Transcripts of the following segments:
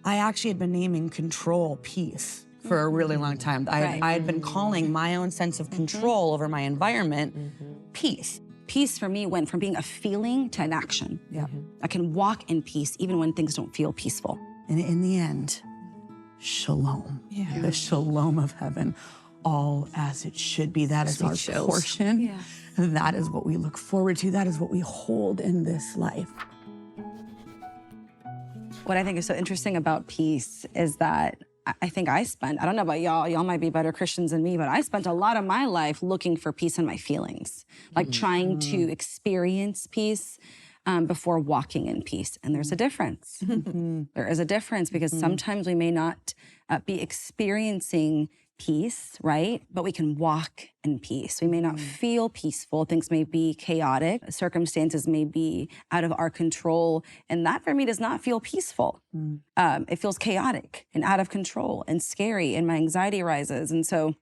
I actually had been naming control peace for a really long time. I had been calling my own sense of control over my environment peace. Peace for me went from being a feeling to an action. Yeah. I can walk in peace even when things don't feel peaceful. And in the end, shalom, the shalom of heaven, all as it should be. That is our portion. Yeah. And that is what we look forward to. That is what we hold in this life. What I think is so interesting about peace is that I think I don't know about y'all might be better Christians than me, but I spent a lot of my life looking for peace in my feelings, like trying to experience peace before walking in peace. And there's a difference. There is a difference because sometimes we may not be experiencing peace, right? But we can walk in peace. We may not feel peaceful. Things may be chaotic. Circumstances may be out of our control. And that for me does not feel peaceful. It feels chaotic and out of control and scary, and my anxiety rises. And so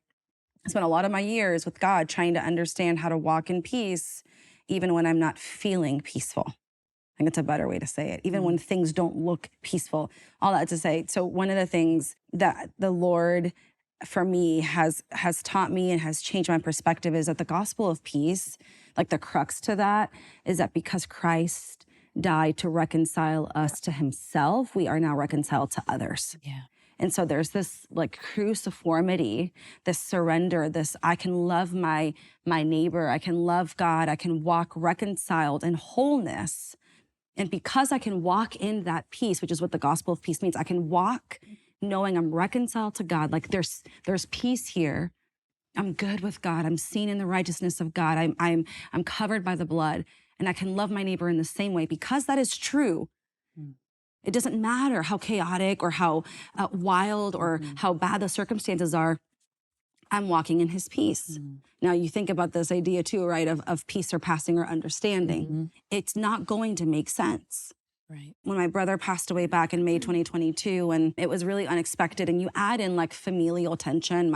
I spent a lot of my years with God trying to understand how to walk in peace even when I'm not feeling peaceful. I think it's a better way to say it. Even when things don't look peaceful. All that to say, so one of the things that the Lord for me has taught me and has changed my perspective is that the gospel of peace, like the crux to that, is that because Christ died to reconcile us to himself, we are now reconciled to others. Yeah. And so there's this like cruciformity, this surrender, this I can love my neighbor, I can love God, I can walk reconciled in wholeness. And because I can walk in that peace, which is what the gospel of peace means, I can walk knowing I'm reconciled to God. Like there's peace here. I'm good with God. I'm seen in the righteousness of God. I'm covered by the blood, and I can love my neighbor in the same way. Because that is true, it doesn't matter how chaotic or how wild or how bad the circumstances are. I'm walking in his peace. Now you think about this idea too, right, of peace surpassing our understanding. It's not going to make sense. Right. When my brother passed away back in May 2022, and it was really unexpected, and you add in like familial tension.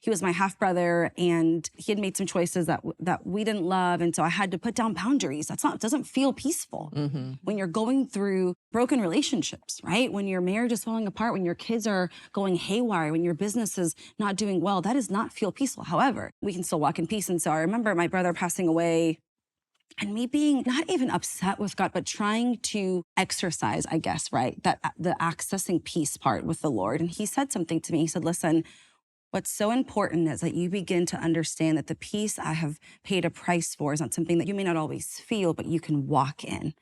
He was my half brother, and he had made some choices that we didn't love, and so I had to put down boundaries. It doesn't feel peaceful when you're going through broken relationships, right? When your marriage is falling apart, when your kids are going haywire, when your business is not doing well, that does not feel peaceful. However, we can still walk in peace. And so I remember my brother passing away, and me being not even upset with God, but trying to exercise, I guess, right? That the accessing peace part with the Lord. And he said something to me. He said, listen, what's so important is that you begin to understand that the peace I have paid a price for is not something that you may not always feel, but you can walk in.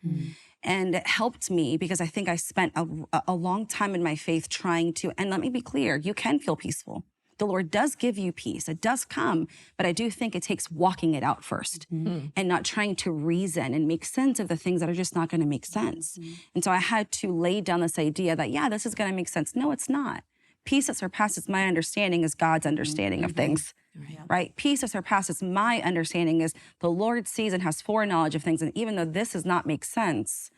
And it helped me because I think I spent a long time in my faith trying to, and let me be clear, you can feel peaceful. The Lord does give you peace. It does come, but I do think it takes walking it out first and not trying to reason and make sense of the things that are just not going to make sense. And so I had to lay down this idea that, yeah, this is going to make sense. No, it's not. Peace that surpasses my understanding is God's understanding of things, right? Peace that surpasses my understanding is the Lord sees and has foreknowledge of things. And even though this does not make sense,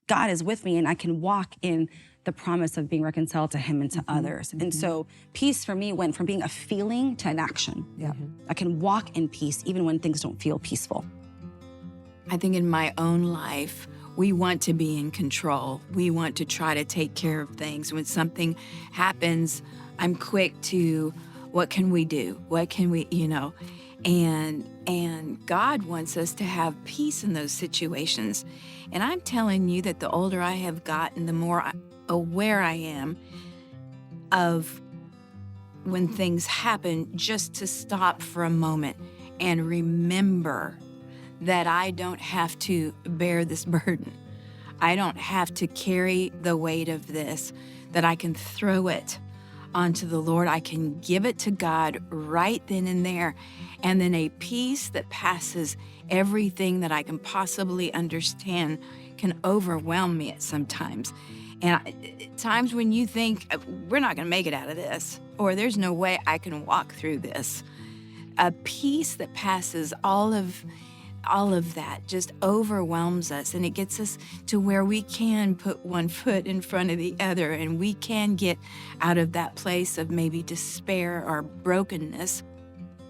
God is with me, and I can walk in the promise of being reconciled to him and to others. And so peace for me went from being a feeling to an action. I can walk in peace even when things don't feel peaceful. I think in my own life, we want to be in control. We want to try to take care of things. When something happens, I'm quick to, what can we do? What can we, and God wants us to have peace in those situations. And I'm telling you that the older I have gotten, the more aware I am of when things happen, just to stop for a moment and remember that I don't have to bear this burden. I don't have to carry the weight of this, that I can throw it onto the Lord. I can give it to God right then and there. And then a peace that passes everything that I can possibly understand can overwhelm me at sometimes. And times when you think, we're not going to make it out of this, or there's no way I can walk through this. A peace that passes all of that just overwhelms us, and it gets us to where we can put one foot in front of the other, and we can get out of that place of maybe despair or brokenness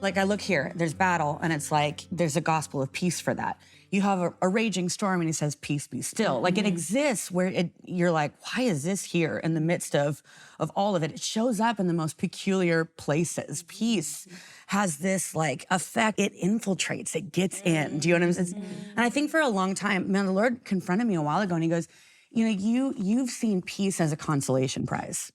Like I look here, there's battle, and it's like there's a gospel of peace for that. You have a raging storm, and he says, "Peace, be still." Like it exists where you're like, why is this here in the midst of all of it? It shows up in the most peculiar places. Peace has this like effect. It infiltrates. It gets in. Do you know what I'm saying? And I think for a long time, man, the Lord confronted me a while ago, and He goes, you know, you've seen peace as a consolation prize.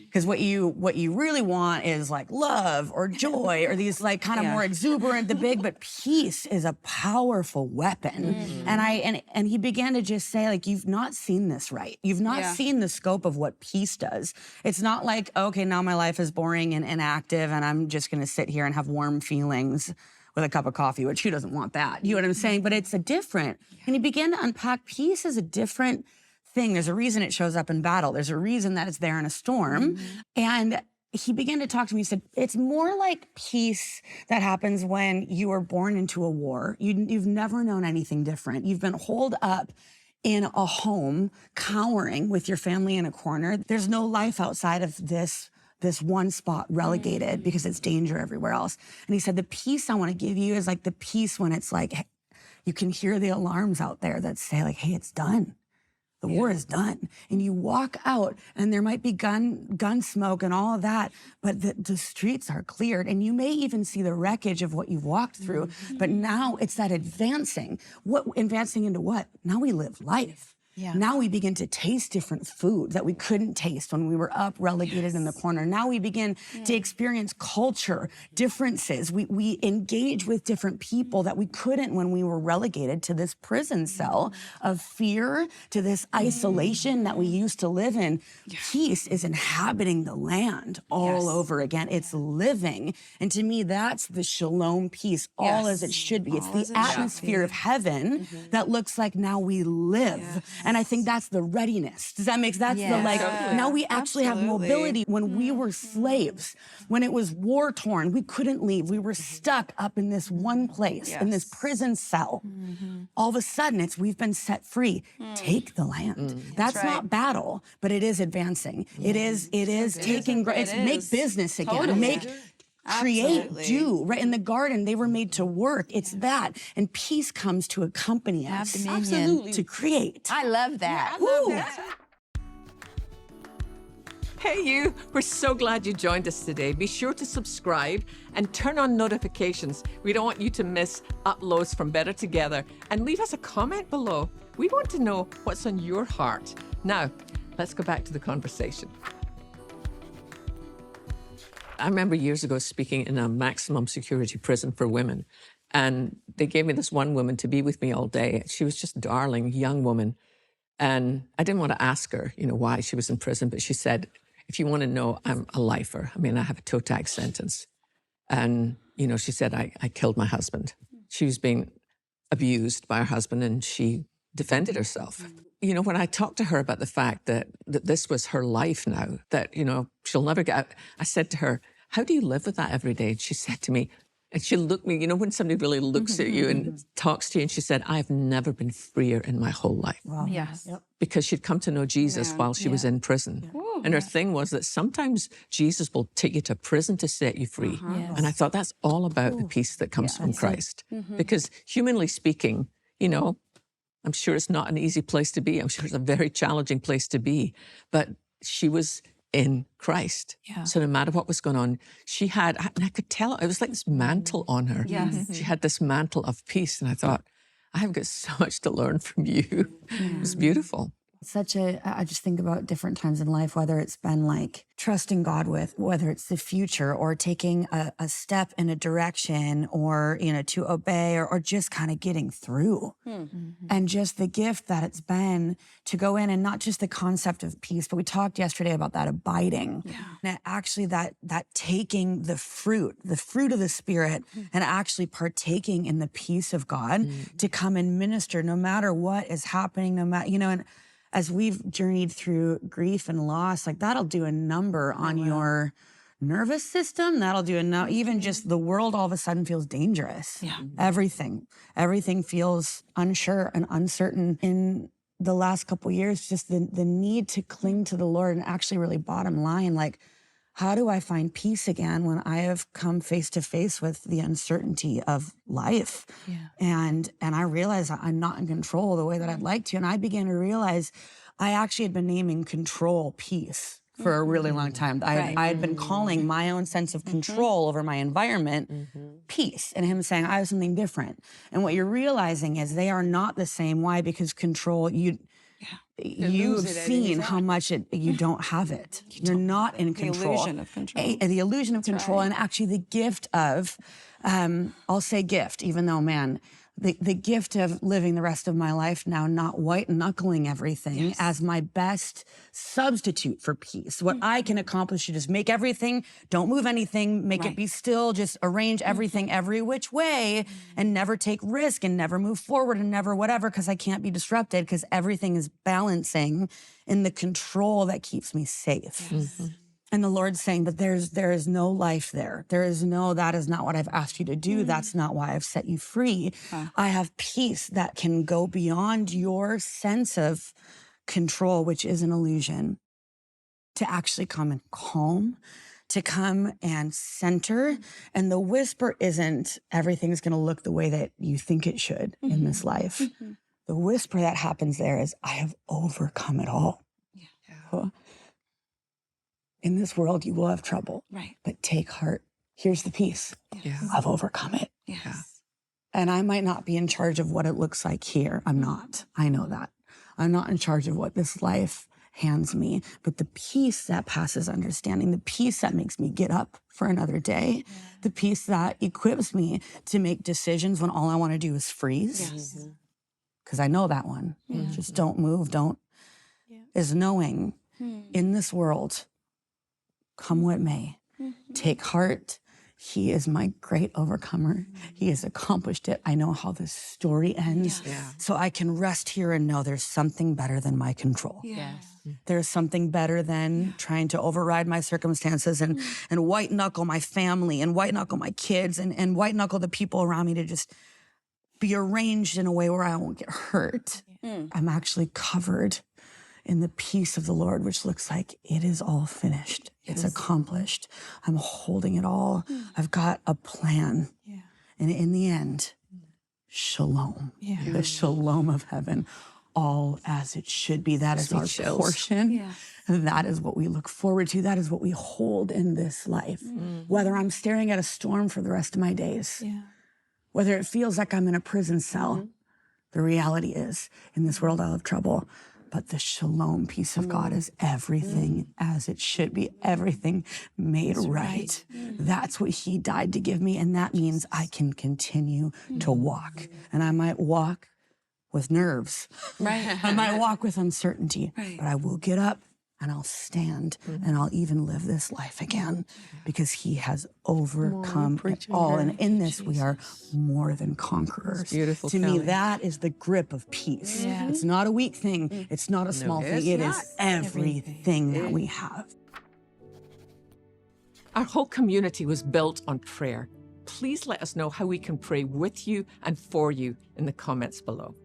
Because what you really want is like love or joy or these like kind of more exuberant, the big, but peace is a powerful weapon. And he began to just say, like, you've not seen this right. You've not seen the scope of what peace does. It's not like, okay, now my life is boring and inactive and I'm just gonna sit here and have warm feelings with a cup of coffee, which who doesn't want that? You know what I'm saying? But it's a different, and he began to unpack peace as a different thing. There's a reason it shows up in battle. There's a reason that it's there in a storm. And he began to talk to me. He said, it's more like peace that happens when you are born into a war. You've never known anything different. You've been holed up in a home, cowering with your family in a corner. There's no life outside of this one spot, relegated because it's danger everywhere else. And he said, the peace I want to give you is like the peace when it's like, you can hear the alarms out there that say like, hey, it's done. The war is done. And you walk out and there might be gun smoke and all of that, but the streets are cleared. And you may even see the wreckage of what you've walked through. But now it's that advancing. Advancing into what? Now we live life. Now we begin to taste different food that we couldn't taste when we were up relegated in the corner. Now we begin to experience culture, differences. We engage with different people that we couldn't when we were relegated to this prison cell of fear, to this isolation that we used to live in. Peace is inhabiting the land all over again. It's living. And to me, that's the shalom peace, all as it should be. It's the atmosphere of heaven that looks like now we live. And I think that's the readiness. Does that make sense? That's the like, now we actually have mobility. When we were slaves, when it was war-torn, we couldn't leave. We were stuck up in this one place, in this prison cell. All of a sudden, we've been set free. Take the land. That's not battle, but it is advancing. It is taking, it's make business again. Create, do, right? In the garden, they were made to work. It's that. And peace comes to accompany us. To create. I love that. I love that. Hey you, we're so glad you joined us today. Be sure to subscribe and turn on notifications. We don't want you to miss uploads from Better Together. And leave us a comment below. We want to know what's on your heart. Now, let's go back to the conversation. I remember years ago speaking in a maximum security prison for women, and they gave me this one woman to be with me all day. She was just a darling young woman, and I didn't want to ask her, you know, why she was in prison, but she said, if you want to know, I'm a lifer. I mean, I have a toe tag sentence. And, you know, she said, I killed my husband. She was being abused by her husband, and she defended herself. You know, when I talked to her about the fact that this was her life now, that, you know, she'll never get out, I said to her, how do you live with that every day? And she said to me, and she looked me, you know, when somebody really looks at you and talks to you, and she said, I've never been freer in my whole life. Wow. Because she'd come to know Jesus while she was in prison. And her thing was that sometimes Jesus will take you to prison to set you free. And I thought that's all about the peace that comes from Christ. Because humanly speaking, you know, I'm sure it's not an easy place to be. I'm sure it's a very challenging place to be. But she was in Christ. So no matter what was going on, she had, and I could tell, it was like this mantle on her. She had this mantle of peace. And I thought, I have got so much to learn from you. It was beautiful. I just think about different times in life, whether it's been like trusting God with, whether it's the future or taking a step in a direction or, you know, to obey or just kind of getting through. And just the gift that it's been to go in, and not just the concept of peace, but we talked yesterday about that abiding. And actually that taking the fruit of the Spirit and actually partaking in the peace of God to come and minister no matter what is happening, no matter, you know, and as we've journeyed through grief and loss, like that'll do a number on your nervous system. That'll do even just the world all of a sudden feels dangerous. Everything feels unsure and uncertain. In the last couple of years, just the need to cling to the Lord and actually really bottom line, like How do I find peace again when I have come face to face with the uncertainty of life? And I realize I'm not in control the way that I'd like to. And I began to realize I actually had been naming control peace for a really long time. I had been calling my own sense of control over my environment peace, and him saying I have something different. And what you're realizing is they are not the same. Why? Because control, you've seen how much you don't have it. You're not in control. The illusion of control. The illusion of control, and actually the gift of, I'll say gift, even though, man, the gift of living the rest of my life now, not white knuckling everything as my best substitute for peace. What I can accomplish is just make everything, don't move anything, make it be still, just arrange everything every which way, and never take risk and never move forward and never whatever, because I can't be disrupted, because everything is balancing in the control that keeps me safe. And the Lord's saying, but there is no life there. There is no, that is not what I've asked you to do. That's not why I've set you free. I have peace that can go beyond your sense of control, which is an illusion, to actually come and calm, to come and center. And the whisper isn't everything's going to look the way that you think it should in this life. The whisper that happens there is, I have overcome it all. In this world, you will have trouble, but take heart. Here's the peace. I've overcome it. And I might not be in charge of what it looks like here. I'm not. I know that. I'm not in charge of what this life hands me, but the peace that passes understanding, the peace that makes me get up for another day, the peace that equips me to make decisions when all I want to do is freeze. Because I know that one. Just don't move, is knowing in this world, come what may, take heart. He is my great overcomer. He has accomplished it. I know how this story ends. So I can rest here and know there's something better than my control. There's something better than trying to override my circumstances and white knuckle my family and white knuckle my kids and white knuckle the people around me to just be arranged in a way where I won't get hurt. I'm actually covered in the peace of the Lord, which looks like it is all finished. It's accomplished. I'm holding it all. I've got a plan. And in the end, shalom. The shalom of heaven, all as it should be. That is our portion. That is what we look forward to. That is what we hold in this life. Whether I'm staring at a storm for the rest of my days, whether it feels like I'm in a prison cell, the reality is, in this world I'll have trouble. But the shalom peace of God is everything as it should be, everything made right. That's what he died to give me, and that means I can continue to walk. And I might walk with nerves. I might walk with uncertainty, but I will get up and I'll stand and I'll even live this life again because he has overcome it all. And in this, we are more than conquerors. Beautiful, to me, that is the grip of peace. It's not a weak thing. It's not a small thing. It is everything that we have. Our whole community was built on prayer. Please let us know how we can pray with you and for you in the comments below.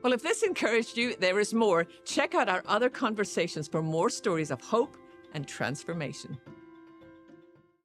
Well, if this encouraged you, there is more. Check out our other conversations for more stories of hope and transformation.